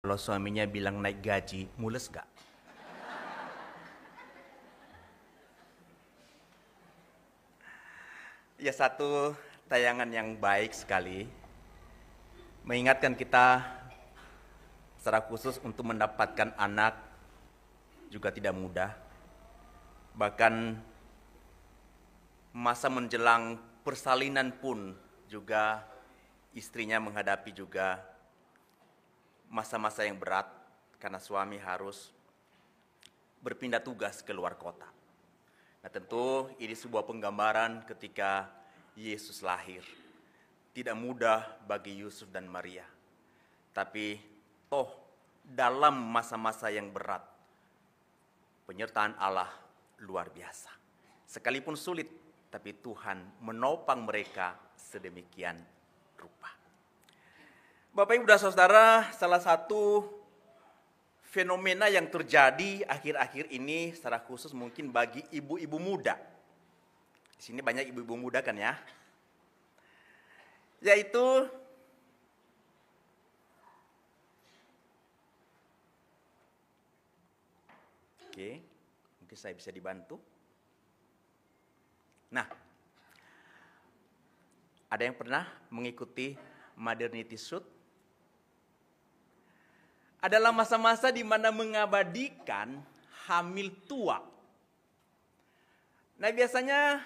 Kalau suaminya bilang naik gaji, mules gak? Ya, satu tayangan yang baik sekali mengingatkan kita secara khusus untuk mendapatkan anak juga tidak mudah. Bahkan masa menjelang persalinan pun juga istrinya menghadapi juga masa-masa yang berat karena suami harus berpindah tugas ke luar kota. Nah, tentu ini sebuah penggambaran ketika Yesus lahir. Tidak mudah bagi Yusuf dan Maria. Tapi dalam masa-masa yang berat, penyertaan Allah luar biasa. Sekalipun sulit, tapi Tuhan menopang mereka sedemikian rupa. Bapak Ibu dan Saudara, salah satu fenomena yang terjadi akhir-akhir ini secara khusus mungkin bagi ibu-ibu muda. Di sini banyak ibu-ibu muda kan ya? Yaitu mungkin saya bisa dibantu. Nah, ada yang pernah mengikuti Maternity Shoot? Adalah masa-masa di mana mengabadikan hamil tua. Nah, biasanya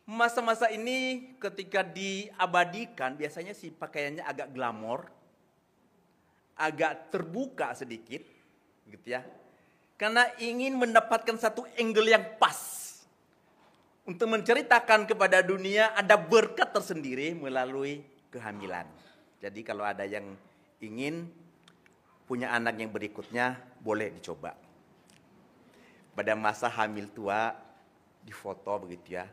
masa-masa ini ketika diabadikan, biasanya si pakaiannya agak glamor, agak terbuka sedikit, gitu ya. Karena ingin mendapatkan satu angle yang pas untuk menceritakan kepada dunia ada berkat tersendiri melalui kehamilan. Jadi kalau ada yang ingin punya anak yang berikutnya, boleh dicoba. Pada masa hamil tua, difoto begitu ya,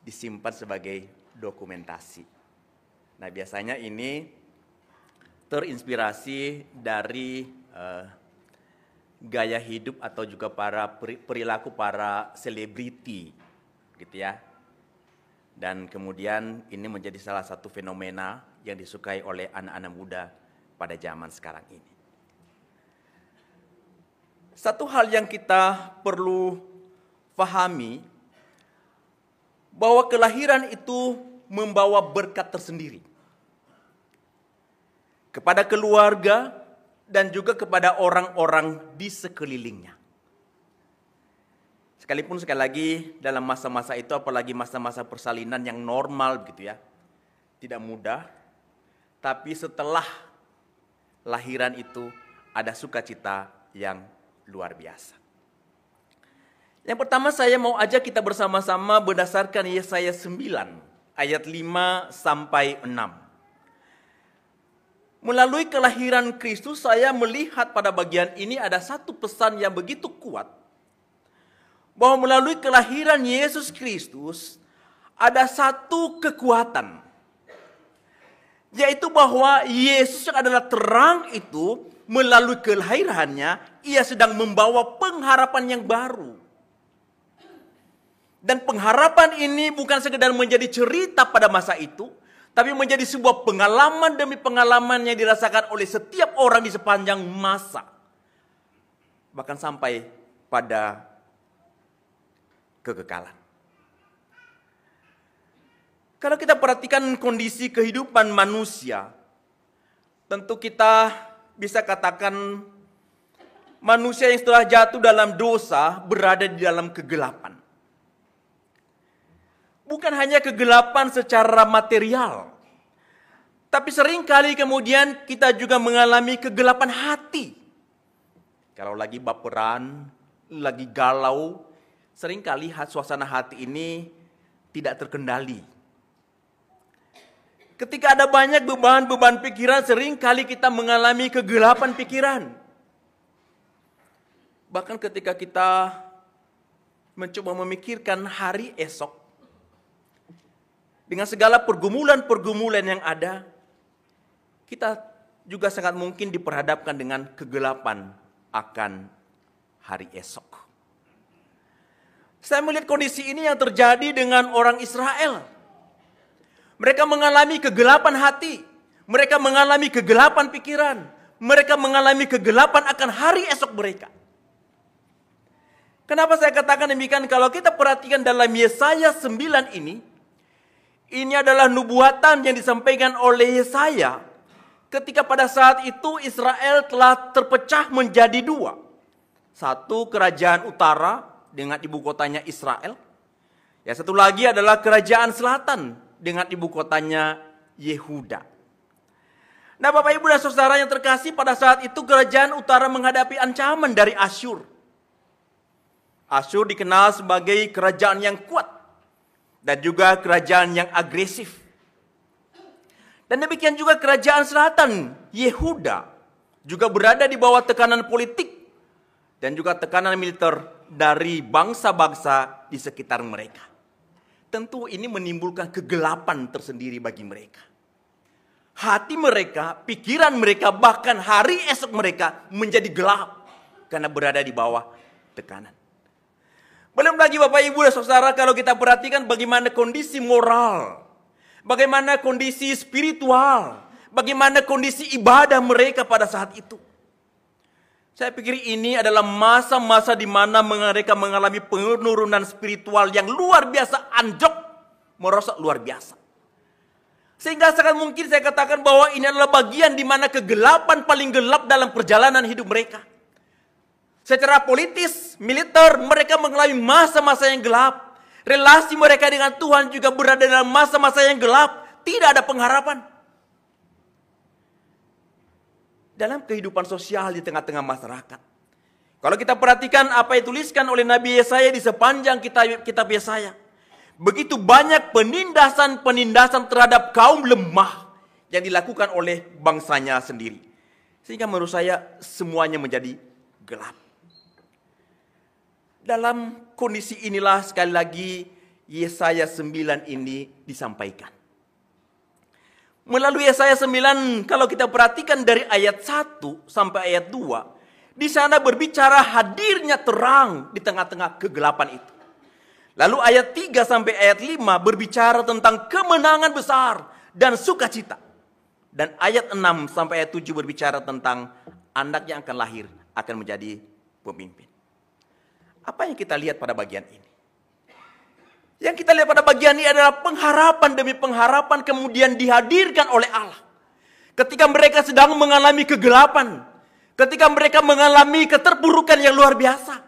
disimpan sebagai dokumentasi. Nah, biasanya ini terinspirasi dari gaya hidup atau juga perilaku para selebriti, gitu ya. Dan kemudian ini menjadi salah satu fenomena yang disukai oleh anak-anak muda pada zaman sekarang ini. Satu hal yang kita perlu pahami, bahwa kelahiran itu membawa berkat tersendiri kepada keluarga dan juga kepada orang-orang di sekelilingnya. Sekalipun sekali lagi dalam masa-masa itu, apalagi masa-masa persalinan yang normal begitu ya, tidak mudah, tapi setelah lahiran itu ada sukacita yang luar biasa. Yang pertama saya mau ajak kita bersama-sama berdasarkan Yesaya 9 ayat 5 sampai 6. Melalui kelahiran Kristus saya melihat pada bagian ini ada satu pesan yang begitu kuat. Bahwa melalui kelahiran Yesus Kristus ada satu kekuatan. Yaitu bahwa Yesus yang adalah terang itu melalui kelahirannya ia sedang membawa pengharapan yang baru. Dan pengharapan ini bukan sekedar menjadi cerita pada masa itu, tapi menjadi sebuah pengalaman demi pengalaman yang dirasakan oleh setiap orang di sepanjang masa. Bahkan sampai pada kekekalan. Kalau kita perhatikan kondisi kehidupan manusia, tentu kita bisa katakan manusia yang setelah jatuh dalam dosa berada di dalam kegelapan. Bukan hanya kegelapan secara material, tapi seringkali kemudian kita juga mengalami kegelapan hati. Kalau lagi baperan, lagi galau, seringkali suasana hati ini tidak terkendali. Ketika ada banyak beban-beban pikiran, seringkali kita mengalami kegelapan pikiran. Bahkan ketika kita mencoba memikirkan hari esok, dengan segala pergumulan-pergumulan yang ada, kita juga sangat mungkin diperhadapkan dengan kegelapan akan hari esok. Saya melihat kondisi ini yang terjadi dengan orang Israel. Mereka mengalami kegelapan hati, mereka mengalami kegelapan pikiran, mereka mengalami kegelapan akan hari esok mereka. Kenapa saya katakan demikian? Kalau kita perhatikan dalam Yesaya 9 ini adalah nubuatan yang disampaikan oleh Yesaya ketika pada saat itu Israel telah terpecah menjadi dua. Satu kerajaan utara dengan ibu kotanya Israel. Yang satu lagi adalah kerajaan selatan dengan ibu kotanya Yehuda. Nah, Bapak Ibu dan Saudara yang terkasih, pada saat itu kerajaan utara menghadapi ancaman dari Asyur. Asyur dikenal sebagai kerajaan yang kuat dan juga kerajaan yang agresif. Dan demikian juga kerajaan selatan, Yehuda, juga berada di bawah tekanan politik dan juga tekanan militer dari bangsa-bangsa di sekitar mereka. Tentu ini menimbulkan kegelapan tersendiri bagi mereka. Hati mereka, pikiran mereka, bahkan hari esok mereka menjadi gelap karena berada di bawah tekanan. Belum lagi Bapak Ibu dan Saudara, kalau kita perhatikan bagaimana kondisi moral, bagaimana kondisi spiritual, bagaimana kondisi ibadah mereka pada saat itu. Saya pikir ini adalah masa-masa di mana mereka mengalami penurunan spiritual yang luar biasa, anjlok, merosot luar biasa. Sehingga sangat mungkin saya katakan bahwa ini adalah bagian di mana kegelapan paling gelap dalam perjalanan hidup mereka. Secara politis, militer, mereka mengalami masa-masa yang gelap. Relasi mereka dengan Tuhan juga berada dalam masa-masa yang gelap. Tidak ada pengharapan. Dalam kehidupan sosial di tengah-tengah masyarakat. Kalau kita perhatikan apa yang dituliskan oleh Nabi Yesaya di sepanjang kitab Yesaya. Begitu banyak penindasan-penindasan terhadap kaum lemah yang dilakukan oleh bangsanya sendiri. Sehingga menurut saya semuanya menjadi gelap. Dalam kondisi inilah sekali lagi Yesaya 9 ini disampaikan. Melalui Yesaya 9, kalau kita perhatikan dari ayat 1 sampai ayat 2, di sana berbicara hadirnya terang di tengah-tengah kegelapan itu. Lalu ayat 3 sampai ayat 5 berbicara tentang kemenangan besar dan sukacita. Dan ayat 6 sampai ayat 7 berbicara tentang anak yang akan lahir akan menjadi pemimpin. Apa yang kita lihat pada bagian ini? Yang kita lihat pada bagian ini adalah pengharapan demi pengharapan kemudian dihadirkan oleh Allah. Ketika mereka sedang mengalami kegelapan, ketika mereka mengalami keterpurukan yang luar biasa,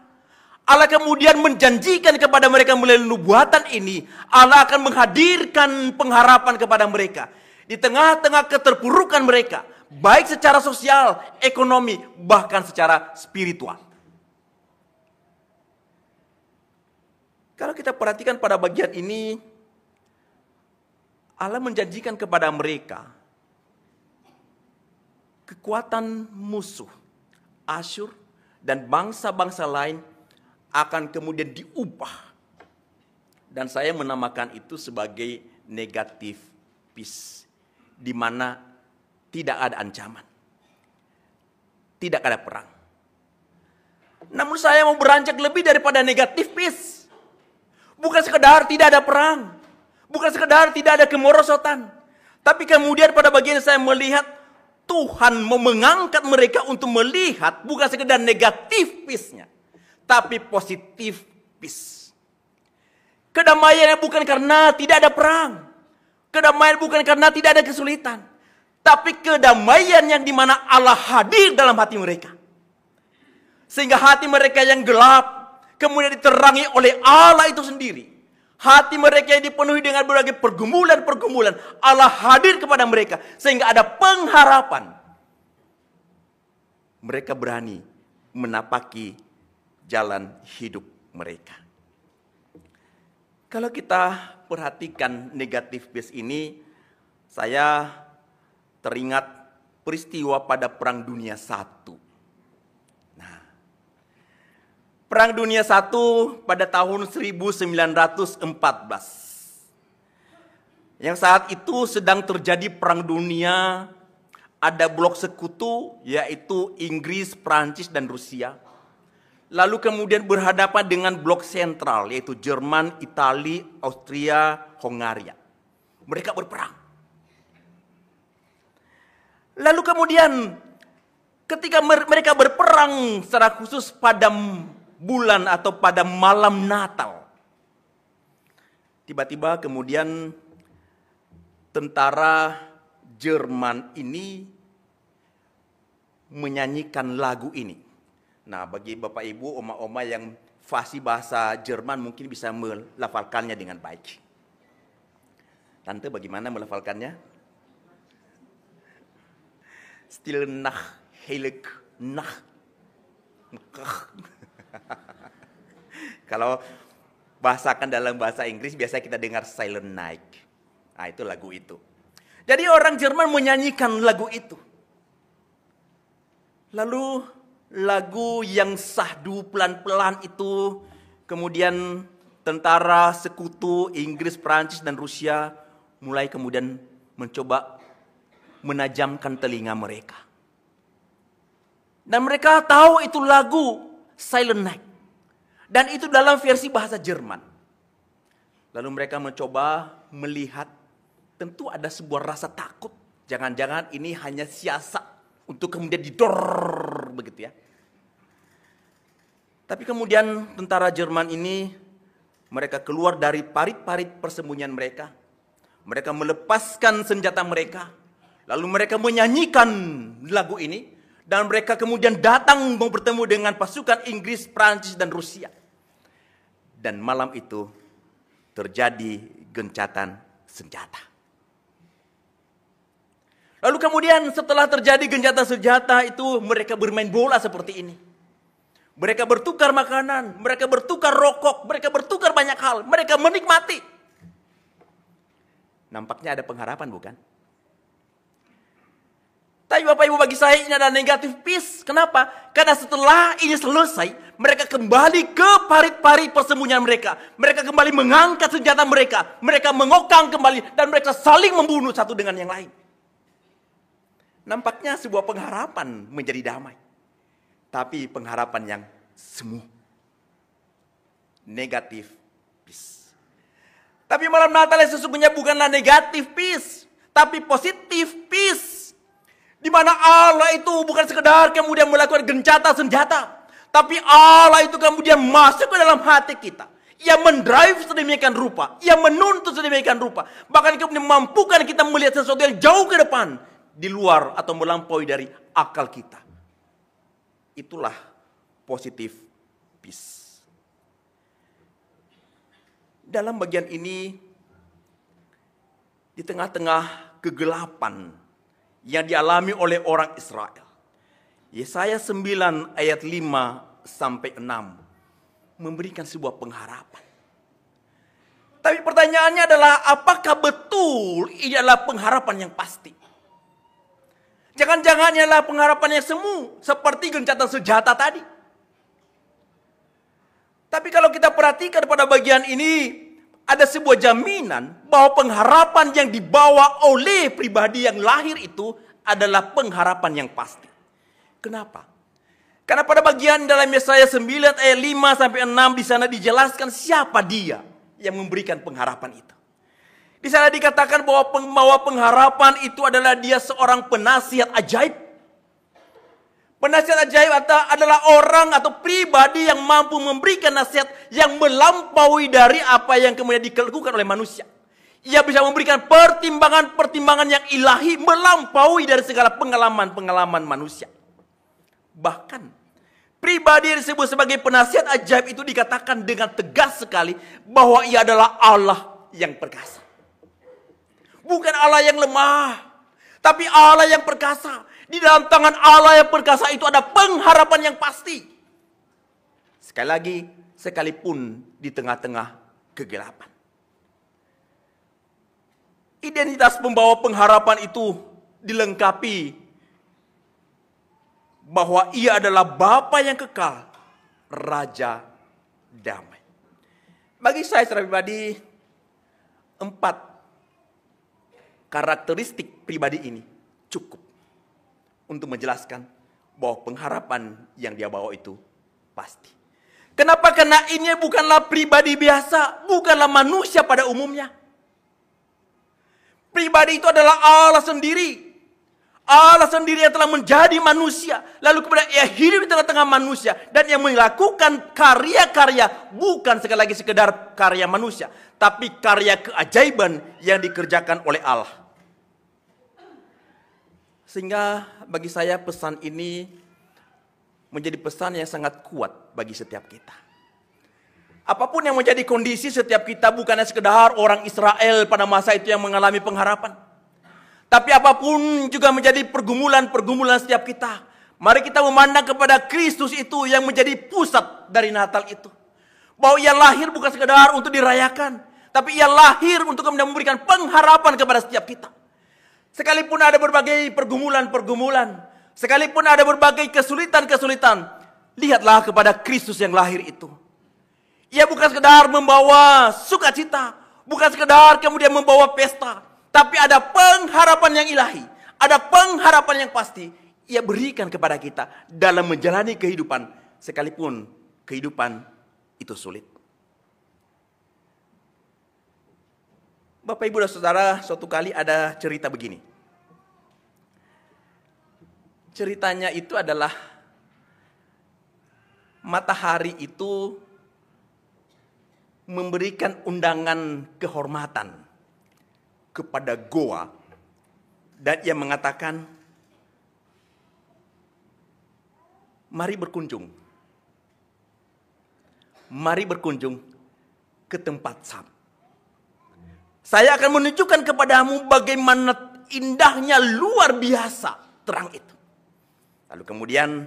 Allah kemudian menjanjikan kepada mereka melalui nubuatan ini, Allah akan menghadirkan pengharapan kepada mereka. Di tengah-tengah keterpurukan mereka, baik secara sosial, ekonomi, bahkan secara spiritual. Kalau kita perhatikan pada bagian ini, Allah menjanjikan kepada mereka kekuatan musuh, Asyur dan bangsa-bangsa lain akan kemudian diubah. Dan saya menamakan itu sebagai negative peace, di mana tidak ada ancaman, tidak ada perang. Namun saya mau beranjak lebih daripada negative peace. Bukan sekedar tidak ada perang. Bukan sekedar tidak ada kemerosotan. Tapi kemudian pada bagian saya melihat Tuhan mau mengangkat mereka untuk melihat bukan sekedar negatif peace-nya, tapi positif peace. Kedamaian bukan karena tidak ada perang. Kedamaian bukan karena tidak ada kesulitan. Tapi kedamaian yang dimana Allah hadir dalam hati mereka. Sehingga hati mereka yang gelap kemudian diterangi oleh Allah itu sendiri. Hati mereka yang dipenuhi dengan berbagai pergumulan-pergumulan, Allah hadir kepada mereka sehingga ada pengharapan. Mereka berani menapaki jalan hidup mereka. Kalau kita perhatikan negatif peace ini, saya teringat peristiwa pada Perang Dunia I. Perang Dunia I pada tahun 1914. Yang saat itu sedang terjadi perang dunia, ada blok sekutu yaitu Inggris, Prancis dan Rusia. Lalu kemudian berhadapan dengan blok sentral yaitu Jerman, Italia, Austria, Hongaria. Mereka berperang. Lalu kemudian ketika mereka berperang secara khusus pada bulan atau pada malam Natal. Tiba-tiba kemudian tentara Jerman ini menyanyikan lagu ini. Nah, bagi Bapak Ibu, oma-oma yang fasih bahasa Jerman mungkin bisa melafalkannya dengan baik. Tante bagaimana melafalkannya? Stille Nacht, heilig Nacht. Kalau bahasakan dalam bahasa Inggris biasa kita dengar Silent Night. Nah, itu lagu itu. Jadi orang Jerman menyanyikan lagu itu. Lalu lagu yang sahdu pelan-pelan itu kemudian tentara sekutu Inggris, Prancis dan Rusia mulai kemudian mencoba menajamkan telinga mereka. Dan mereka tahu itu lagu Silent Night. Dan itu dalam versi bahasa Jerman. Lalu mereka mencoba melihat, tentu ada sebuah rasa takut. Jangan-jangan ini hanya siasat untuk kemudian didor begitu ya. Tapi kemudian tentara Jerman ini mereka keluar dari parit-parit persembunyian mereka. Mereka melepaskan senjata mereka. Lalu mereka menyanyikan lagu ini. Dan mereka kemudian datang mau bertemu dengan pasukan Inggris, Prancis dan Rusia. Dan malam itu terjadi gencatan senjata. Lalu kemudian setelah terjadi gencatan senjata itu mereka bermain bola seperti ini. Mereka bertukar makanan, mereka bertukar rokok, mereka bertukar banyak hal. Mereka menikmati. Nampaknya ada pengharapan bukan? Tapi Bapak Ibu bagi saya ini ada negatif peace. Kenapa? Karena setelah ini selesai, mereka kembali ke parit-parit persembunyian mereka. Mereka kembali mengangkat senjata mereka. Mereka mengokang kembali dan mereka saling membunuh satu dengan yang lain. Nampaknya sebuah pengharapan menjadi damai. Tapi pengharapan yang semu. Negatif peace. Tapi malam Natal yang sesungguhnya bukanlah negatif peace. Tapi positif peace. Di mana Allah itu bukan sekedar kemudian melakukan gencatan senjata. Tapi Allah itu kemudian masuk ke dalam hati kita. Ia mendrive sedemikian rupa. Ia menuntut sedemikian rupa. Bahkan kemudian memampukan kita melihat sesuatu yang jauh ke depan. Di luar atau melampaui dari akal kita. Itulah positif peace. Dalam bagian ini, di tengah-tengah kegelapan yang dialami oleh orang Israel. Yesaya 9 ayat 5 sampai 6 memberikan sebuah pengharapan. Tapi pertanyaannya adalah apakah betul ini adalah pengharapan yang pasti? Jangan-jangan ialah pengharapan yang semu seperti gencatan senjata tadi. Tapi kalau kita perhatikan pada bagian ini ada sebuah jaminan bahwa pengharapan yang dibawa oleh pribadi yang lahir itu adalah pengharapan yang pasti. Kenapa? Karena pada bagian dalam Yesaya 9 ayat 5 sampai 6 di sana dijelaskan siapa dia yang memberikan pengharapan itu. Di sana dikatakan bahwa pengharapan itu adalah dia seorang penasihat ajaib. Penasihat ajaib adalah orang atau pribadi yang mampu memberikan nasihat yang melampaui dari apa yang kemudian dilakukan oleh manusia. Ia bisa memberikan pertimbangan-pertimbangan yang ilahi melampaui dari segala pengalaman-pengalaman manusia. Bahkan pribadi yang disebut sebagai penasihat ajaib itu dikatakan dengan tegas sekali bahwa ia adalah Allah yang perkasa. Bukan Allah yang lemah, tapi Allah yang perkasa. Di dalam tangan Allah yang perkasa itu ada pengharapan yang pasti. Sekali lagi, sekalipun di tengah-tengah kegelapan. Identitas pembawa pengharapan itu dilengkapi bahwa ia adalah Bapa yang kekal, Raja damai. Bagi saya secara pribadi, 4 karakteristik pribadi ini cukup untuk menjelaskan bahwa pengharapan yang dia bawa itu pasti. Kenapa? Karena ini bukanlah pribadi biasa, bukanlah manusia pada umumnya. Pribadi itu adalah Allah sendiri. Allah sendiri yang telah menjadi manusia, lalu kemudian ia hidup di tengah-tengah manusia, dan ia melakukan karya-karya, bukan sekali lagi sekedar karya manusia, tapi karya keajaiban yang dikerjakan oleh Allah. Sehingga bagi saya pesan ini menjadi pesan yang sangat kuat bagi setiap kita. Apapun yang menjadi kondisi setiap kita, bukannya sekedar orang Israel pada masa itu yang mengalami pengharapan. Tapi apapun juga menjadi pergumulan-pergumulan setiap kita. Mari kita memandang kepada Kristus itu yang menjadi pusat dari Natal itu. Bahwa ia lahir bukan sekedar untuk dirayakan, tapi ia lahir untuk kemudian memberikan pengharapan kepada setiap kita. Sekalipun ada berbagai pergumulan-pergumulan, sekalipun ada berbagai kesulitan-kesulitan, lihatlah kepada Kristus yang lahir itu. Ia bukan sekedar membawa sukacita, bukan sekedar kemudian membawa pesta, tapi ada pengharapan yang ilahi, ada pengharapan yang pasti ia berikan kepada kita dalam menjalani kehidupan, sekalipun kehidupan itu sulit. Bapak, Ibu, dan Saudara, suatu kali ada cerita begini. Ceritanya itu adalah matahari itu memberikan undangan kehormatan kepada goa, dan ia mengatakan, mari berkunjung ke tempat Sam. Saya akan menunjukkan kepadamu bagaimana indahnya, luar biasa terang itu. Lalu kemudian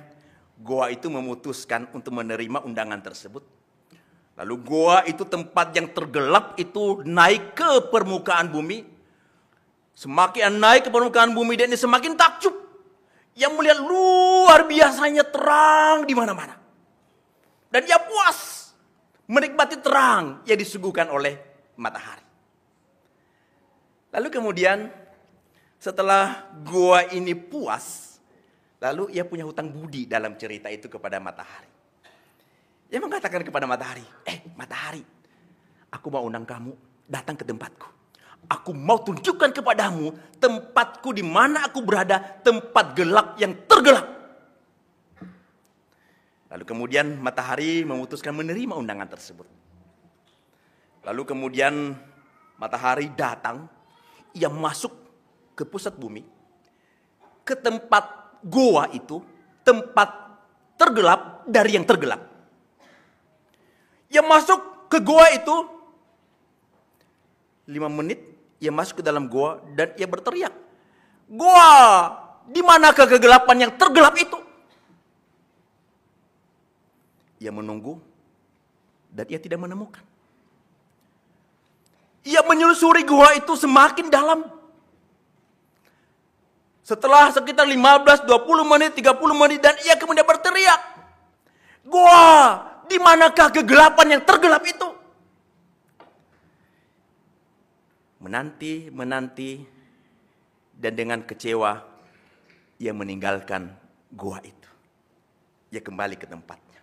goa itu memutuskan untuk menerima undangan tersebut. Lalu goa itu, tempat yang tergelap itu, naik ke permukaan bumi. Semakin naik ke permukaan bumi, dan dia semakin takjub. Yang melihat luar biasanya terang di mana-mana. Dan ia puas menikmati terang yang disuguhkan oleh matahari. Lalu kemudian setelah goa ini puas, lalu ia punya hutang budi dalam cerita itu kepada matahari. Ia mengatakan kepada matahari, matahari, aku mau undang kamu datang ke tempatku. Aku mau tunjukkan kepadamu tempatku di mana aku berada, tempat gelap yang tergelap. Lalu kemudian matahari memutuskan menerima undangan tersebut. Lalu kemudian matahari datang, ia masuk ke pusat bumi, ke tempat goa itu, tempat tergelap dari yang tergelap. Ia masuk ke goa itu, 5 menit ia masuk ke dalam goa, dan ia berteriak, "Goa, di manakah kegelapan yang tergelap itu?" Ia menunggu, dan ia tidak menemukan. Ia menyusuri goa itu semakin dalam. Setelah sekitar 15, 20 menit, 30 menit, dan ia kemudian berteriak, "Goa, di manakah kegelapan yang tergelap itu?" Menanti, dan dengan kecewa, ia meninggalkan goa itu. Ia kembali ke tempatnya.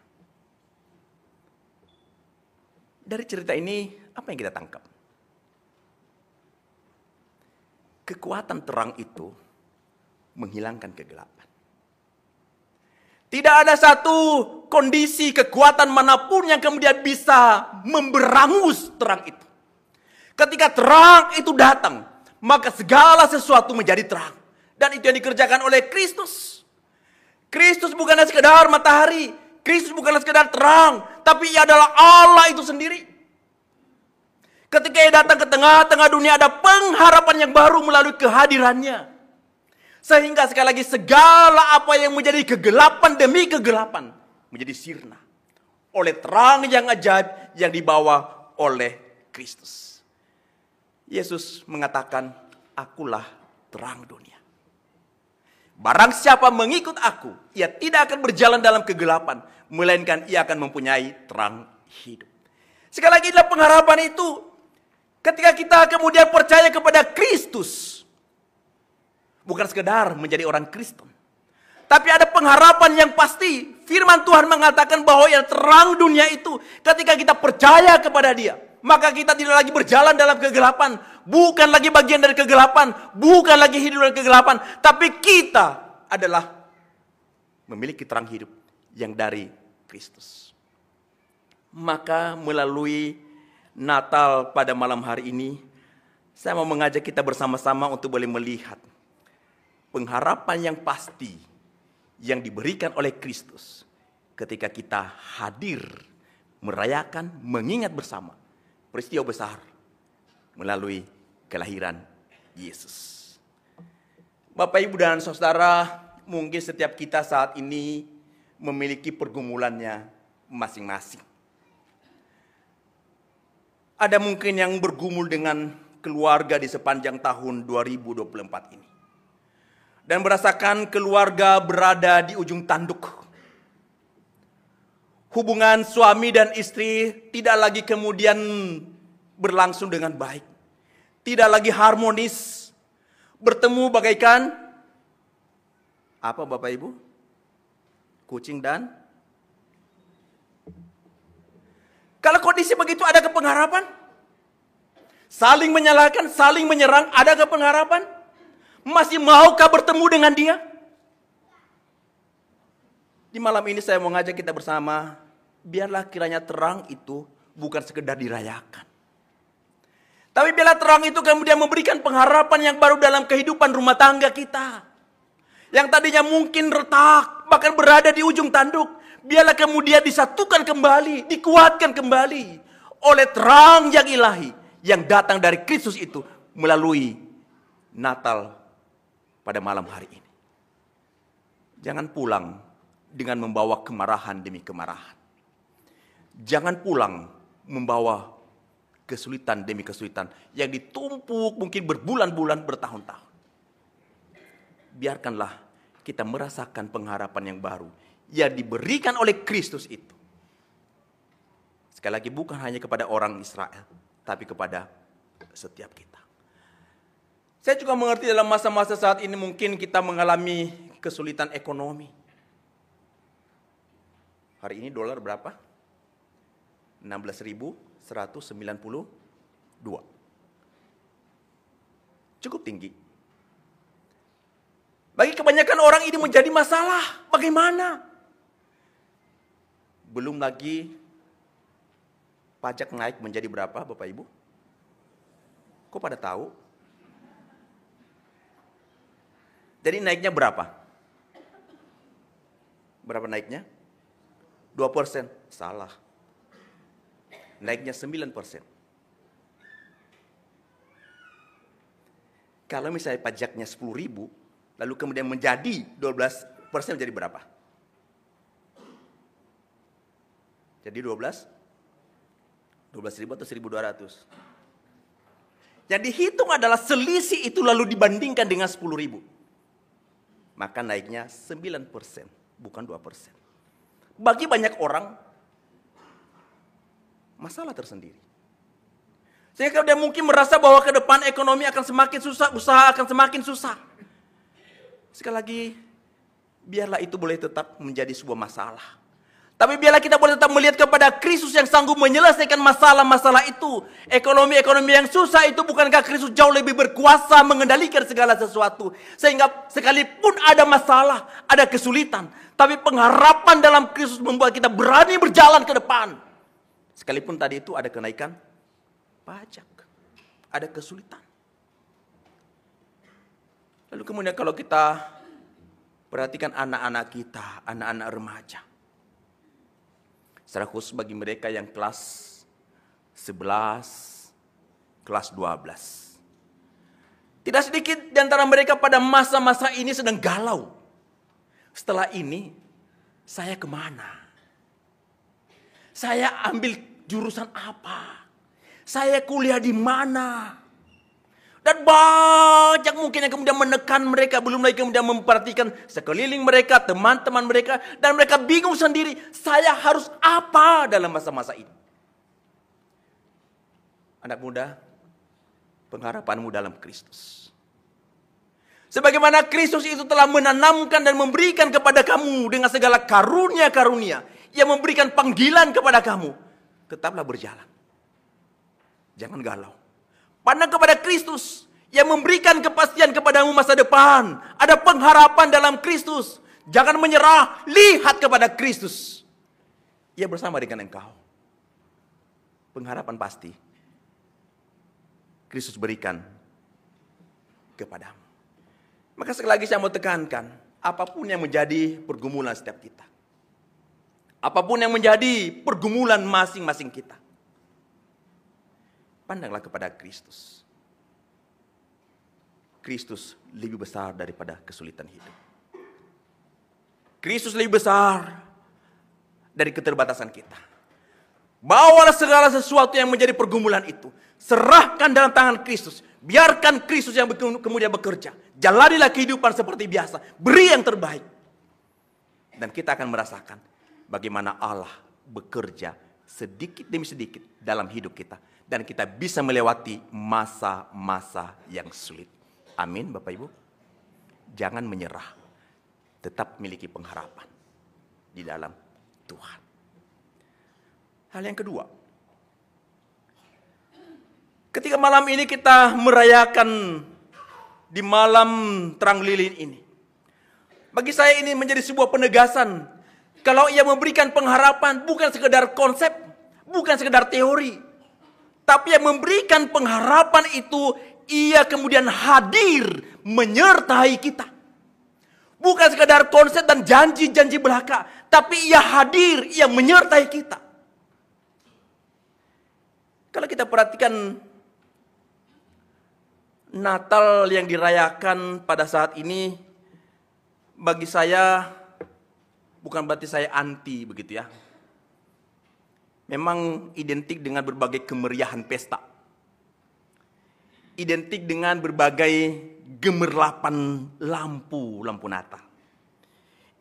Dari cerita ini, apa yang kita tangkap? Kekuatan terang itu menghilangkan kegelapan. Tidak ada satu kondisi kekuatan manapun yang kemudian bisa memberangus terang itu. Ketika terang itu datang, maka segala sesuatu menjadi terang. Dan itu yang dikerjakan oleh Kristus. Kristus bukanlah sekedar matahari, Kristus bukanlah sekedar terang, tapi ia adalah Allah itu sendiri. Ketika ia datang ke tengah-tengah dunia, ada pengharapan yang baru melalui kehadirannya. Sehingga sekali lagi segala apa yang menjadi kegelapan demi kegelapan menjadi sirna oleh terang yang ajaib yang dibawa oleh Kristus. Yesus mengatakan, "Akulah terang dunia. Barang siapa mengikut aku, ia tidak akan berjalan dalam kegelapan, melainkan ia akan mempunyai terang hidup." Sekali lagi adalah pengharapan itu. Ketika kita kemudian percaya kepada Kristus, bukan sekedar menjadi orang Kristen, tapi ada pengharapan yang pasti. Firman Tuhan mengatakan bahwa yang terang dunia itu, ketika kita percaya kepada Dia, maka kita tidak lagi berjalan dalam kegelapan, bukan lagi bagian dari kegelapan, bukan lagi hidup dalam kegelapan, tapi kita adalah memiliki terang hidup yang dari Kristus. Maka melalui Natal pada malam hari ini, saya mau mengajak kita bersama-sama untuk boleh melihat pengharapan yang pasti yang diberikan oleh Kristus ketika kita hadir, merayakan, mengingat bersama peristiwa besar melalui kelahiran Yesus. Bapak, Ibu, dan Saudara, mungkin setiap kita saat ini memiliki pergumulannya masing-masing. Ada mungkin yang bergumul dengan keluarga di sepanjang tahun 2024 ini. Dan merasakan keluarga berada di ujung tanduk. Hubungan suami dan istri tidak lagi kemudian berlangsung dengan baik. Tidak lagi harmonis. Bertemu bagaikan apa, Bapak Ibu? Kucing dan kalau kondisi begitu, adakah pengharapan? Saling menyalahkan, saling menyerang, adakah pengharapan? Masih maukah bertemu dengan dia? Di malam ini saya mau ngajak kita bersama, biarlah kiranya terang itu bukan sekedar dirayakan. Tapi biarlah terang itu kemudian memberikan pengharapan yang baru dalam kehidupan rumah tangga kita. Yang tadinya mungkin retak, bahkan berada di ujung tanduk. Biarlah kemudian disatukan kembali, dikuatkan kembali oleh terang yang ilahi yang datang dari Kristus itu melalui Natal pada malam hari ini. Jangan pulang dengan membawa kemarahan demi kemarahan. Jangan pulang membawa kesulitan demi kesulitan yang ditumpuk mungkin berbulan-bulan, bertahun-tahun. Biarkanlah kita merasakan pengharapan yang baru yang diberikan oleh Kristus itu. Sekali lagi, bukan hanya kepada orang Israel, tapi kepada setiap kita. Saya juga mengerti dalam masa-masa saat ini mungkin kita mengalami kesulitan ekonomi. Hari ini dolar berapa? 16.192. Cukup tinggi. Bagi kebanyakan orang ini menjadi masalah. Bagaimana? Belum lagi pajak naik menjadi berapa, Bapak Ibu? Kok pada tahu? Jadi naiknya berapa? Berapa naiknya? 2%. Salah. Naiknya 9%. Kalau misalnya pajaknya 10.000, lalu kemudian menjadi 12%, menjadi berapa? Jadi 12.000 atau 1.200. Yang dihitung adalah selisih itu lalu dibandingkan dengan 10.000. Maka naiknya 9%, bukan 2%. Bagi banyak orang, masalah tersendiri. Sehingga dia mungkin merasa bahwa ke depan ekonomi akan semakin susah, usaha akan semakin susah. Sekali lagi, biarlah itu boleh tetap menjadi sebuah masalah. Tapi biarlah kita boleh tetap melihat kepada Kristus yang sanggup menyelesaikan masalah-masalah itu. Ekonomi-ekonomi yang susah itu, bukankah Kristus jauh lebih berkuasa mengendalikan segala sesuatu. Sehingga sekalipun ada masalah, ada kesulitan, tapi pengharapan dalam Kristus membuat kita berani berjalan ke depan. Sekalipun tadi itu ada kenaikan pajak, ada kesulitan. Lalu kemudian kalau kita perhatikan anak-anak kita, anak-anak remaja. Secara khusus bagi mereka yang kelas 11, kelas 12. Tidak sedikit di antara mereka pada masa-masa ini sedang galau. Setelah ini, saya kemana? Saya ambil jurusan apa? Saya kuliah di mana? Dan banyak mungkin yang kemudian menekan mereka, belum lagi kemudian memperhatikan sekeliling mereka, teman-teman mereka, dan mereka bingung sendiri, saya harus apa dalam masa-masa ini? Anak muda, pengharapanmu dalam Kristus. Sebagaimana Kristus itu telah menanamkan dan memberikan kepada kamu dengan segala karunia-karunia, yang memberikan panggilan kepada kamu, tetaplah berjalan. Jangan galau. Pandang kepada Kristus yang memberikan kepastian kepadamu masa depan. Ada pengharapan dalam Kristus. Jangan menyerah, lihat kepada Kristus. Ia bersama dengan engkau. Pengharapan pasti Kristus berikan kepadamu. Maka sekali lagi saya mau tekankan, apapun yang menjadi pergumulan setiap kita, apapun yang menjadi pergumulan masing-masing kita, pandanglah kepada Kristus. Kristus lebih besar daripada kesulitan hidup. Kristus lebih besar dari keterbatasan kita. Bawalah segala sesuatu yang menjadi pergumulan itu. Serahkan dalam tangan Kristus. Biarkan Kristus yang kemudian bekerja. Jalanilah kehidupan seperti biasa. Beri yang terbaik. Dan kita akan merasakan bagaimana Allah bekerja sedikit demi sedikit dalam hidup kita. Dan kita bisa melewati masa-masa yang sulit. Amin Bapak Ibu. Jangan menyerah. Tetap miliki pengharapan di dalam Tuhan. Hal yang kedua, ketika malam ini kita merayakan di malam terang lilin ini, bagi saya ini menjadi sebuah penegasan. Kalau ia memberikan pengharapan bukan sekedar konsep, bukan sekedar teori, tapi yang memberikan pengharapan itu ia kemudian hadir menyertai kita. Bukan sekedar konsep dan janji-janji belaka, tapi ia hadir, ia menyertai kita. Kalau kita perhatikan Natal yang dirayakan pada saat ini, bagi saya bukan berarti saya anti begitu ya. Memang identik dengan berbagai kemeriahan pesta. Identik dengan berbagai gemerlapan lampu Natal.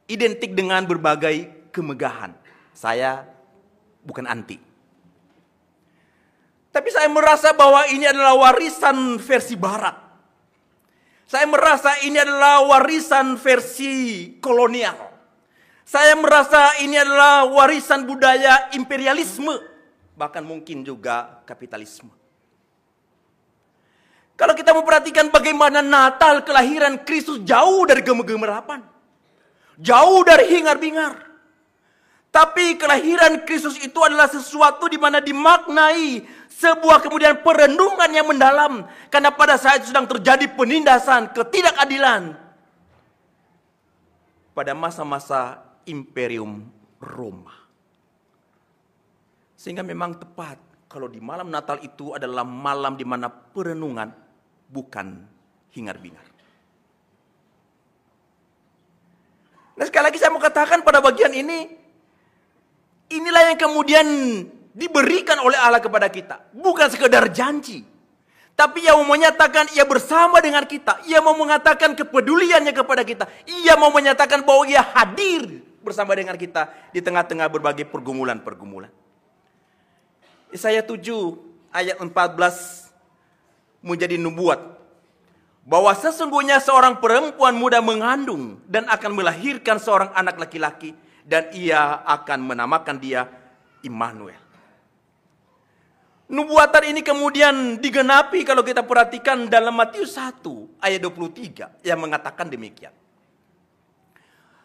Identik dengan berbagai kemegahan. Saya bukan anti. Tapi saya merasa bahwa ini adalah warisan versi barat. Saya merasa ini adalah warisan versi kolonial. Saya merasa ini adalah warisan budaya imperialisme. Bahkan mungkin juga kapitalisme. Kalau kita memperhatikan bagaimana Natal kelahiran Kristus jauh dari gemerlapan. Jauh dari hingar-bingar. Tapi kelahiran Kristus itu adalah sesuatu di mana dimaknai sebuah kemudian perenungan yang mendalam. Karena pada saat itu sedang terjadi penindasan, ketidakadilan. Pada masa-masa Imperium Roma. Sehingga memang tepat kalau di malam Natal itu adalah malam di mana perenungan bukan hingar-bingar. Nah sekali lagi saya mau katakan pada bagian ini, inilah yang kemudian diberikan oleh Allah kepada kita. Bukan sekedar janji. Tapi ia mau menyatakan ia bersama dengan kita. Ia mau mengatakan kepeduliannya kepada kita. Ia mau menyatakan bahwa ia hadir bersama dengan kita di tengah-tengah berbagai pergumulan-pergumulan. Yesaya 7 ayat 14 menjadi nubuat. Bahwa sesungguhnya seorang perempuan muda mengandung dan akan melahirkan seorang anak laki-laki. Dan ia akan menamakan dia Immanuel. Nubuatan ini kemudian digenapi kalau kita perhatikan dalam Matius 1 ayat 23 yang mengatakan demikian.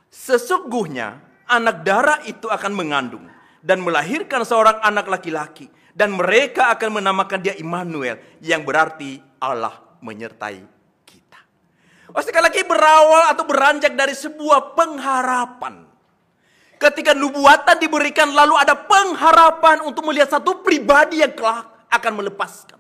Sesungguhnya anak darah itu akan mengandung dan melahirkan seorang anak laki-laki. Dan mereka akan menamakan dia Immanuel yang berarti Allah menyertai kita. Sekali lagi berawal atau beranjak dari sebuah pengharapan. Ketika nubuatan diberikan lalu ada pengharapan untuk melihat satu pribadi yang kelak akan melepaskan.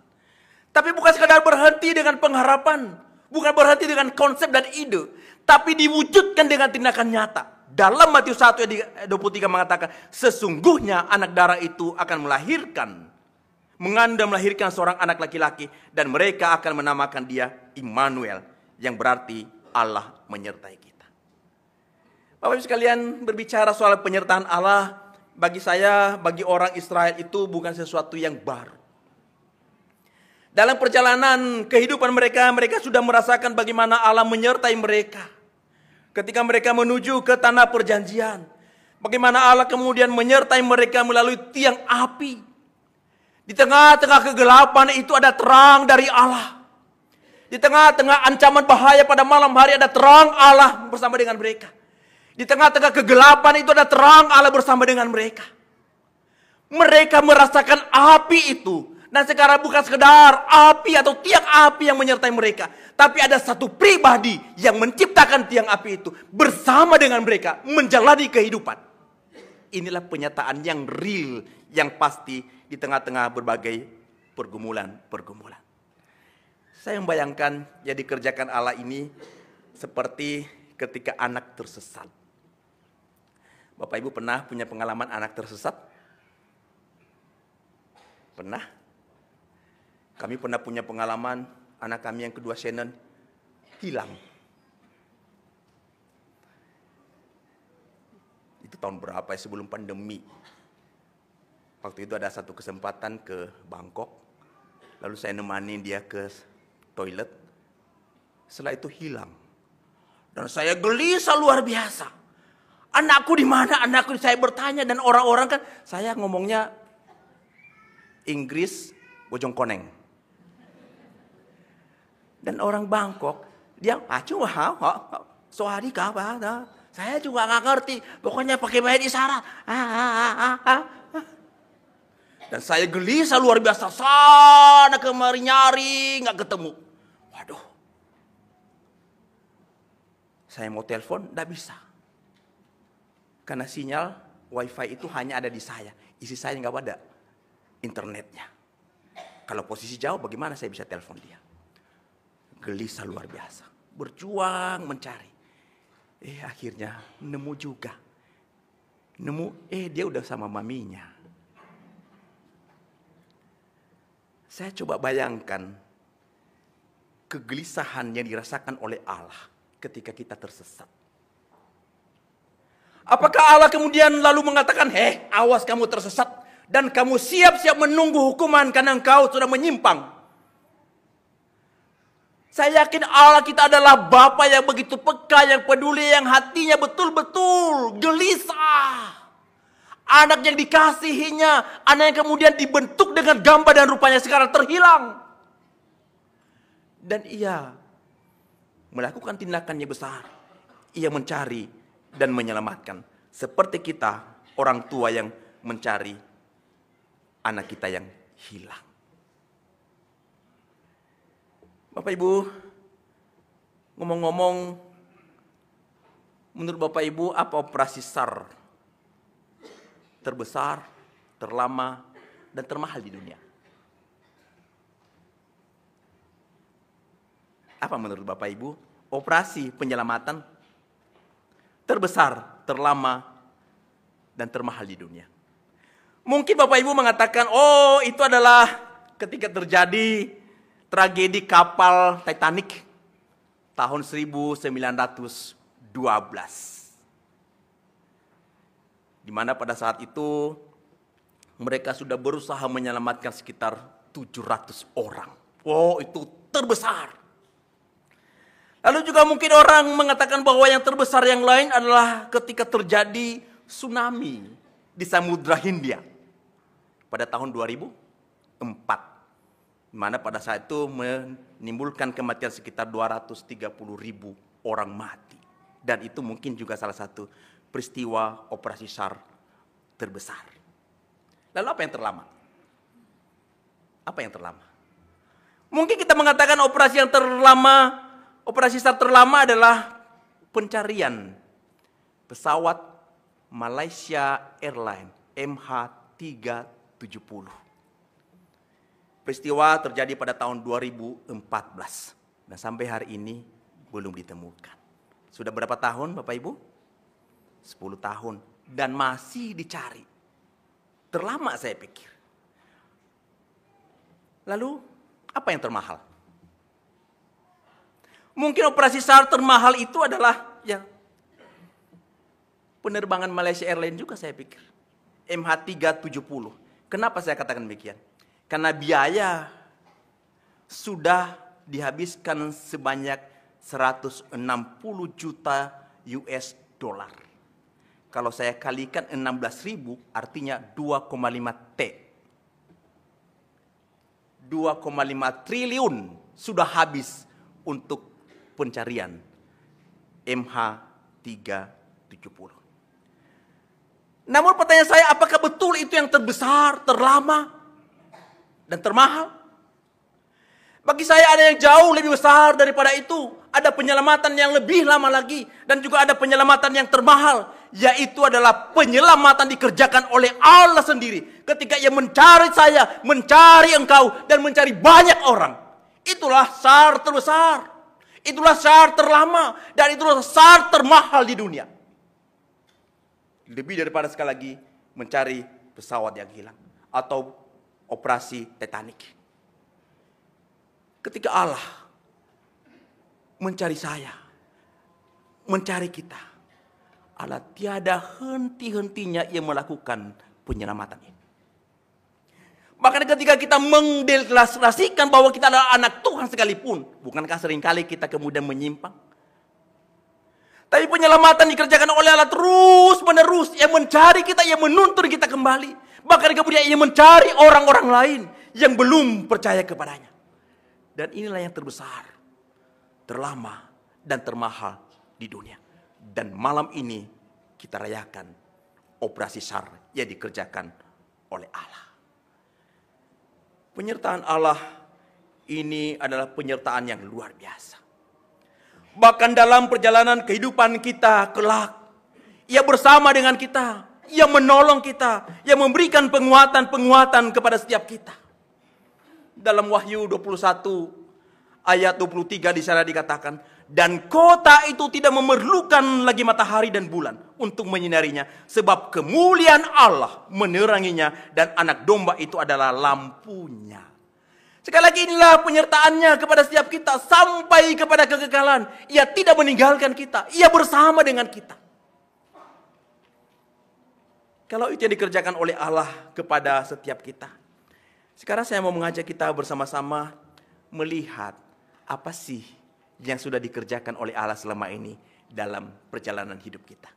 Tapi bukan sekadar berhenti dengan pengharapan. Bukan berhenti dengan konsep dan ide. Tapi diwujudkan dengan tindakan nyata. Dalam Matius 1 ayat 23 mengatakan. Sesungguhnya anak darah itu akan melahirkan. Mengandung melahirkan seorang anak laki-laki. Dan mereka akan menamakan dia Immanuel. Yang berarti Allah menyertai kita. Bapak Ibu sekalian, berbicara soal penyertaan Allah, bagi saya, bagi orang Israel itu bukan sesuatu yang baru. Dalam perjalanan kehidupan mereka, mereka sudah merasakan bagaimana Allah menyertai mereka. Ketika mereka menuju ke tanah perjanjian, bagaimana Allah kemudian menyertai mereka melalui tiang api. Di tengah-tengah kegelapan itu ada terang dari Allah. Di tengah-tengah ancaman bahaya pada malam hari ada terang Allah bersama dengan mereka. Di tengah-tengah kegelapan itu ada terang Allah bersama dengan mereka. Mereka merasakan api itu. Dan sekarang bukan sekedar api atau tiang api yang menyertai mereka. Tapi ada satu pribadi yang menciptakan tiang api itu. Bersama dengan mereka menjalani kehidupan. Inilah penyataan yang real, yang pasti di tengah-tengah berbagai pergumulan-pergumulan. Saya membayangkan yang dikerjakan Allah ini seperti ketika anak tersesat. Bapak Ibu pernah punya pengalaman anak tersesat? Pernah? Kami pernah punya pengalaman anak kami yang kedua Shannon hilang. Itu tahun berapa ya, sebelum pandemi. Waktu itu ada satu kesempatan ke Bangkok. Lalu saya nemani dia ke toilet. Setelah itu hilang. Dan saya gelisah luar biasa. Anakku di mana? Anakku, saya bertanya dan orang-orang kan saya ngomongnya Inggris Bojongkoneng. Dan orang Bangkok, dia saya juga nggak ngerti. Pokoknya pakai bahasa isyarat. Dan saya gelisah luar biasa, sana kemari nyari, nggak ketemu. Waduh, saya mau telepon, nggak bisa. Karena sinyal wifi itu hanya ada di saya. Isi saya nggak ada internetnya. Kalau posisi jauh, bagaimana saya bisa telepon dia? Gelisah luar biasa. Berjuang mencari. Akhirnya nemu juga. Nemu, dia udah sama maminya. Saya coba bayangkan kegelisahan yang dirasakan oleh Allah ketika kita tersesat. Apakah Allah kemudian lalu mengatakan, awas kamu tersesat dan kamu siap-siap menunggu hukuman karena engkau sudah menyimpang? Saya yakin Allah kita adalah Bapa yang begitu peka, yang peduli, yang hatinya betul-betul gelisah. Anak yang dikasihinya, anak yang kemudian dibentuk dengan gambar dan rupanya sekarang terhilang. Dan ia melakukan tindakannya besar. Ia mencari dan menyelamatkan. Seperti kita, orang tua yang mencari anak kita yang hilang. Bapak Ibu, ngomong-ngomong, menurut Bapak Ibu apa operasi SAR terbesar, terlama, dan termahal di dunia? Apa menurut Bapak Ibu operasi penyelamatan terbesar, terlama, dan termahal di dunia? Mungkin Bapak Ibu mengatakan, itu adalah ketika terjadi tragedi kapal Titanic tahun 1912. Di mana pada saat itu mereka sudah berusaha menyelamatkan sekitar 700 orang. Itu terbesar. Lalu juga mungkin orang mengatakan bahwa yang terbesar yang lain adalah ketika terjadi tsunami di Samudra Hindia pada tahun 2004. Di mana pada saat itu menimbulkan kematian sekitar 230.000 orang mati. Dan itu mungkin juga salah satu peristiwa operasi SAR terbesar. Lalu apa yang terlama? Apa yang terlama? Mungkin kita mengatakan operasi SAR terlama adalah pencarian pesawat Malaysia Airlines MH370. Peristiwa terjadi pada tahun 2014 dan sampai hari ini belum ditemukan. Sudah berapa tahun Bapak Ibu? 10 tahun dan masih dicari. Terlama saya pikir. Lalu apa yang termahal? Mungkin operasi SAR termahal itu adalah penerbangan Malaysia Airlines juga saya pikir. MH370. Kenapa saya katakan demikian? Karena biaya sudah dihabiskan sebanyak 160 juta US dollar. Kalau saya kalikan 16.000 artinya 2,5 T. 2,5 triliun sudah habis untuk pencarian MH370. Namun pertanyaan saya, apakah betul itu yang terbesar, terlama, dan termahal? Bagi saya ada yang jauh lebih besar daripada itu. Ada penyelamatan yang lebih lama lagi. Dan juga ada penyelamatan yang termahal. Yaitu adalah penyelamatan dikerjakan oleh Allah sendiri. Ketika Ia mencari saya, mencari engkau, dan mencari banyak orang. Itulah syarat terbesar. Itulah syarat terlama. Dan itulah syarat termahal di dunia. Lebih daripada sekali lagi mencari pesawat yang hilang. Atau operasi Titanic. Ketika Allah mencari saya, mencari kita, Allah tiada henti-hentinya Ia melakukan penyelamatan ini. Bahkan ketika kita mendeklarasikan bahwa kita adalah anak Tuhan sekalipun, bukankah seringkali kita kemudian menyimpang? Tapi penyelamatan dikerjakan oleh Allah terus menerus. Ia mencari kita, Ia menuntun kita kembali. Bahkan kemudian Ia mencari orang-orang lain yang belum percaya kepadanya. Dan inilah yang terbesar, terlama, dan termahal di dunia. Dan malam ini kita rayakan operasi SAR yang dikerjakan oleh Allah. Penyertaan Allah ini adalah penyertaan yang luar biasa. Bahkan dalam perjalanan kehidupan kita kelak, Ia bersama dengan kita, Ia menolong kita, Ia memberikan penguatan-penguatan kepada setiap kita. Dalam Wahyu 21 ayat 23 di sana dikatakan, dan kota itu tidak memerlukan lagi matahari dan bulan untuk menyinarinya, sebab kemuliaan Allah meneranginya dan anak domba itu adalah lampunya. Sekali lagi inilah penyertaannya kepada setiap kita sampai kepada kekekalan. Ia tidak meninggalkan kita, Ia bersama dengan kita. Kalau itu yang dikerjakan oleh Allah kepada setiap kita. Sekarang saya mau mengajak kita bersama-sama melihat apa sih yang sudah dikerjakan oleh Allah selama ini dalam perjalanan hidup kita.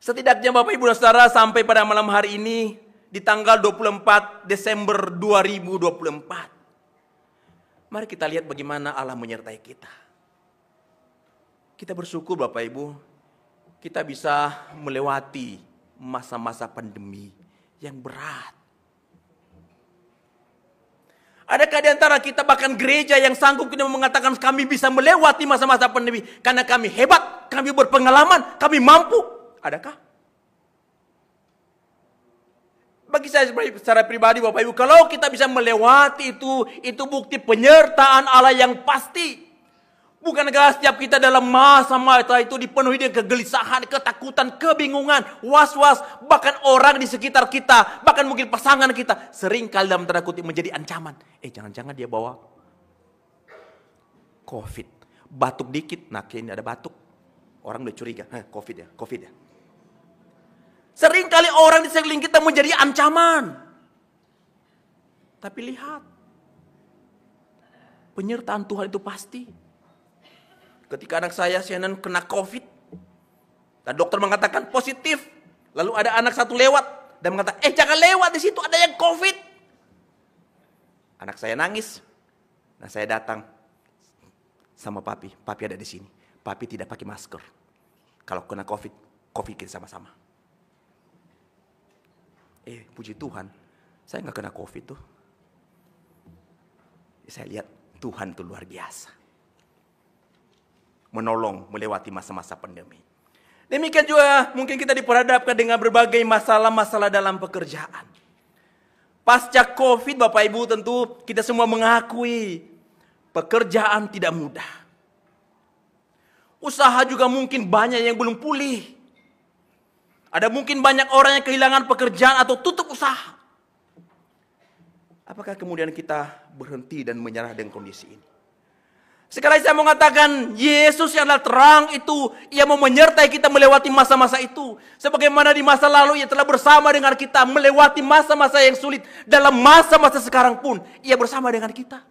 Setidaknya Bapak Ibu dan Saudara sampai pada malam hari ini di tanggal 24 Desember 2024. Mari kita lihat bagaimana Allah menyertai kita. Kita bersyukur Bapak Ibu, kita bisa melewati masa-masa pandemi yang berat. Adakah di antara kita bahkan gereja yang sanggup kita mengatakan kami bisa melewati masa-masa pandemi karena kami hebat, kami berpengalaman, kami mampu? Adakah? Bagi saya secara pribadi Bapak Ibu, kalau kita bisa melewati itu bukti penyertaan Allah yang pasti. Bukankah setiap kita dalam masa-masa itu dipenuhi dengan kegelisahan, ketakutan, kebingungan, was-was. Bahkan orang di sekitar kita, bahkan mungkin pasangan kita, seringkali dalam tanda kutip menjadi ancaman. Jangan-jangan dia bawa COVID. Batuk dikit, nah kayaknya ada batuk. Orang udah curiga, COVID ya. Seringkali orang di sekeliling kita menjadi ancaman. Tapi lihat, penyertaan Tuhan itu pasti. Ketika anak saya Shannon kena COVID, dan dokter mengatakan positif, lalu ada anak satu lewat dan mengatakan, jangan lewat, di situ ada yang COVID. Anak saya nangis, nah saya datang sama papi ada di sini. Papi tidak pakai masker. Kalau kena COVID kita sama-sama. Puji Tuhan, saya nggak kena COVID tuh. Saya lihat Tuhan itu luar biasa. Menolong melewati masa-masa pandemi. Demikian juga mungkin kita diperhadapkan dengan berbagai masalah-masalah dalam pekerjaan. Pasca COVID Bapak Ibu tentu kita semua mengakui pekerjaan tidak mudah. Usaha juga mungkin banyak yang belum pulih. Ada mungkin banyak orang yang kehilangan pekerjaan atau tutup usaha. Apakah kemudian kita berhenti dan menyerah dengan kondisi ini? Sekali saya mau mengatakan, Yesus yang adalah terang itu, Ia mau menyertai kita melewati masa-masa itu. Sebagaimana di masa lalu Ia telah bersama dengan kita melewati masa-masa yang sulit. Dalam masa-masa sekarang pun, Ia bersama dengan kita.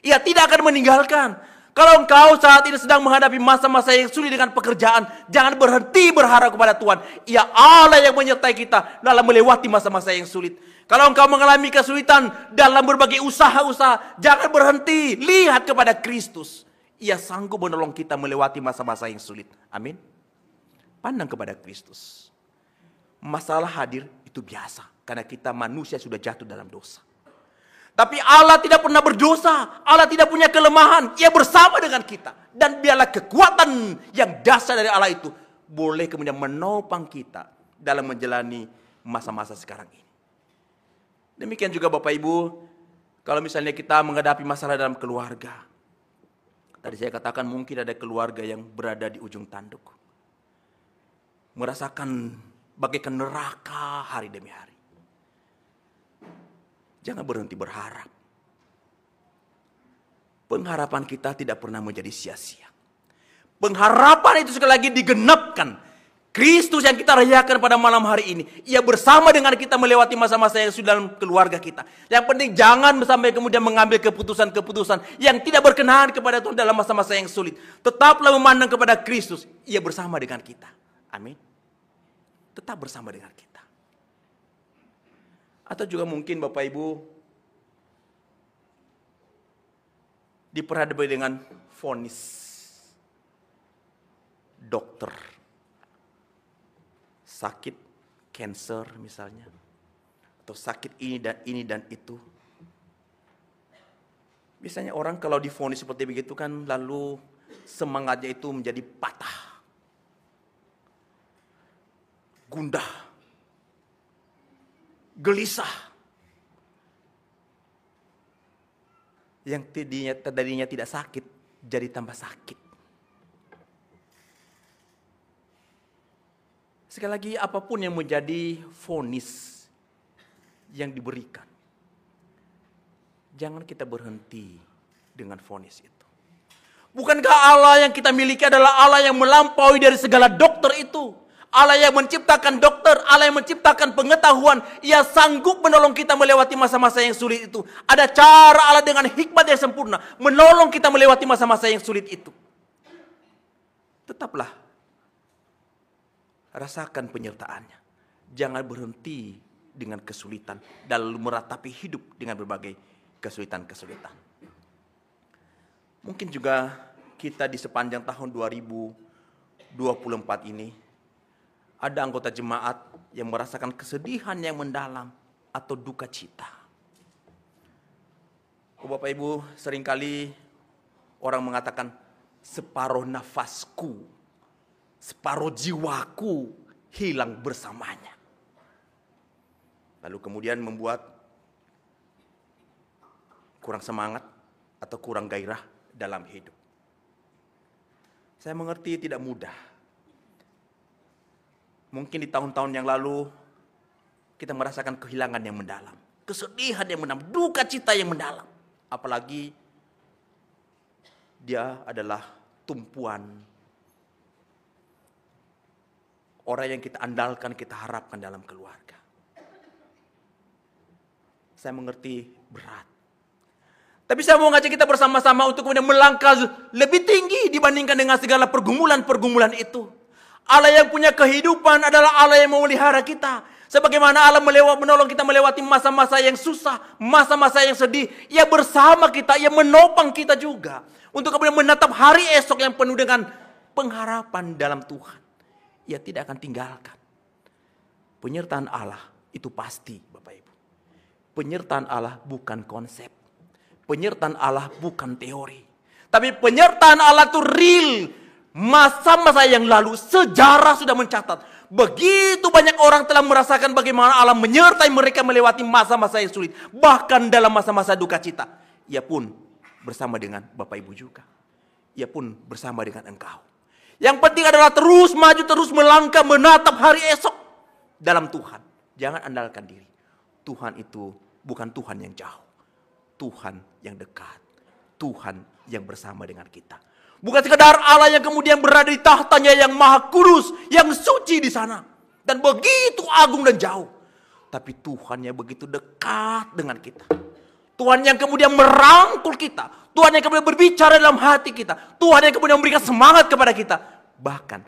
Ia tidak akan meninggalkan. Kalau engkau saat ini sedang menghadapi masa-masa yang sulit dengan pekerjaan, jangan berhenti berharap kepada Tuhan. Ia Allah yang menyertai kita dalam melewati masa-masa yang sulit. Kalau engkau mengalami kesulitan dalam berbagai usaha-usaha, jangan berhenti. Lihat kepada Kristus. Ia sanggup menolong kita melewati masa-masa yang sulit. Amin. Pandang kepada Kristus. Masalah hadir itu biasa. Karena kita manusia sudah jatuh dalam dosa. Tapi Allah tidak pernah berdosa. Allah tidak punya kelemahan. Ia bersama dengan kita. Dan biarlah kekuatan yang dasar dari Allah itu boleh kemudian menopang kita dalam menjalani masa-masa sekarang ini. Demikian juga Bapak Ibu, kalau misalnya kita menghadapi masalah dalam keluarga. Tadi saya katakan mungkin ada keluarga yang berada di ujung tanduk. Merasakan bagaikan neraka hari demi hari. Jangan berhenti berharap. Pengharapan kita tidak pernah menjadi sia-sia. Pengharapan itu sekali lagi digenapkan. Kristus yang kita rayakan pada malam hari ini. Ia bersama dengan kita melewati masa-masa yang sudah dalam keluarga kita. Yang penting jangan sampai kemudian mengambil keputusan-keputusan yang tidak berkenan kepada Tuhan dalam masa-masa yang sulit. Tetaplah memandang kepada Kristus. Ia bersama dengan kita. Amin. Tetap bersama dengan kita. Atau juga mungkin Bapak Ibu diperhadapkan dengan vonis dokter. Sakit, cancer misalnya. Atau sakit ini dan itu. Biasanya orang kalau divonis seperti begitu kan lalu semangatnya itu menjadi patah. Gundah. Gelisah. Yang tadinya tidak sakit jadi tambah sakit. Sekali lagi apapun yang menjadi vonis yang diberikan. Jangan kita berhenti dengan vonis itu. Bukankah Allah yang kita miliki adalah Allah yang melampaui dari segala dokter itu? Allah yang menciptakan dokter, Allah yang menciptakan pengetahuan. Ia sanggup menolong kita melewati masa-masa yang sulit itu. Ada cara Allah dengan hikmat yang sempurna menolong kita melewati masa-masa yang sulit itu. Tetaplah rasakan penyertaannya. Jangan berhenti dengan kesulitan dan lalu meratapi hidup dengan berbagai kesulitan-kesulitan. Mungkin juga kita di sepanjang tahun 2024 ini ada anggota jemaat yang merasakan kesedihan yang mendalam atau duka cita. Bapak Ibu, seringkali orang mengatakan separuh nafasku, separuh jiwaku hilang bersamanya. Lalu kemudian membuat kurang semangat atau kurang gairah dalam hidup. Saya mengerti tidak mudah. Mungkin di tahun-tahun yang lalu kita merasakan kehilangan yang mendalam, kesedihan yang mendalam, duka cita yang mendalam. Apalagi dia adalah tumpuan orang yang kita andalkan, kita harapkan dalam keluarga. Saya mengerti berat. Tapi saya mau ngajak kita bersama-sama untuk kemudian melangkah lebih tinggi dibandingkan dengan segala pergumulan-pergumulan itu. Allah yang punya kehidupan adalah Allah yang memelihara kita. Sebagaimana Allah menolong kita melewati masa-masa yang susah, masa-masa yang sedih. Ia bersama kita, Ia menopang kita juga. Untuk kemudian menatap hari esok yang penuh dengan pengharapan dalam Tuhan. Ia tidak akan tinggalkan. Penyertaan Allah itu pasti, Bapak Ibu. Penyertaan Allah bukan konsep. Penyertaan Allah bukan teori. Tapi penyertaan Allah itu real. Masa-masa yang lalu sejarah sudah mencatat. Begitu banyak orang telah merasakan bagaimana Allah menyertai mereka melewati masa-masa yang sulit. Bahkan dalam masa-masa duka cita. Ia pun bersama dengan Bapak Ibu juga. Ia pun bersama dengan engkau. Yang penting adalah terus maju, terus melangkah, menatap hari esok dalam Tuhan. Jangan andalkan diri. Tuhan itu bukan Tuhan yang jauh. Tuhan yang dekat. Tuhan yang bersama dengan kita. Bukan sekadar Allah yang kemudian berada di tahtanya yang maha kudus, yang suci di sana. Dan begitu agung dan jauh. Tapi Tuhan yang begitu dekat dengan kita. Tuhan yang kemudian merangkul kita. Tuhan yang kemudian berbicara dalam hati kita. Tuhan yang kemudian memberikan semangat kepada kita. Bahkan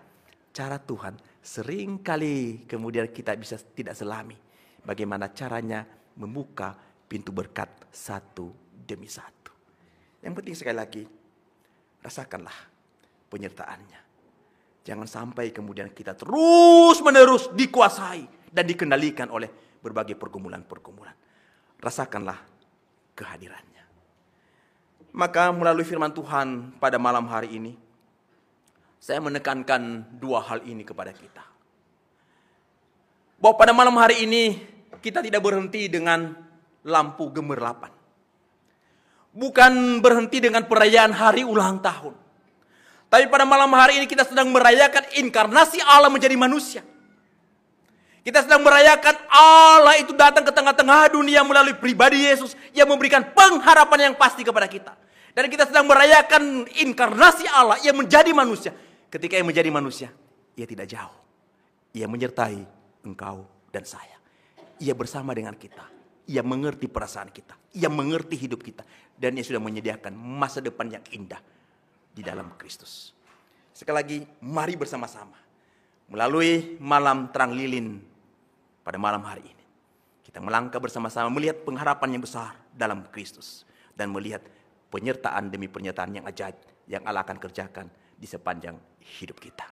cara Tuhan seringkali kemudian kita bisa tidak selami. Bagaimana caranya membuka pintu berkat satu demi satu. Yang penting sekali lagi, rasakanlah penyertaannya. Jangan sampai kemudian kita terus-menerus dikuasai dan dikendalikan oleh berbagai pergumulan-pergumulan. Rasakanlah kehadirannya. Maka melalui firman Tuhan pada malam hari ini, saya menekankan dua hal ini kepada kita. Bahwa pada malam hari ini kita tidak berhenti dengan lampu gemerlapan. Bukan berhenti dengan perayaan hari ulang tahun. Tapi pada malam hari ini kita sedang merayakan inkarnasi Allah menjadi manusia. Kita sedang merayakan Allah itu datang ke tengah-tengah dunia melalui pribadi Yesus yang memberikan pengharapan yang pasti kepada kita. Dan kita sedang merayakan inkarnasi Allah yang menjadi manusia. Ketika ia menjadi manusia, ia tidak jauh. Ia menyertai engkau dan saya. Ia bersama dengan kita. Ia mengerti perasaan kita. Ia mengerti hidup kita. Dan ia sudah menyediakan masa depan yang indah di dalam Kristus. Sekali lagi, mari bersama-sama melalui malam terang lilin pada malam hari ini. Kita melangkah bersama-sama melihat pengharapan yang besar dalam Kristus. Dan melihat penyertaan demi pernyataan yang ajaib yang Allah akan kerjakan di sepanjang hidup kita.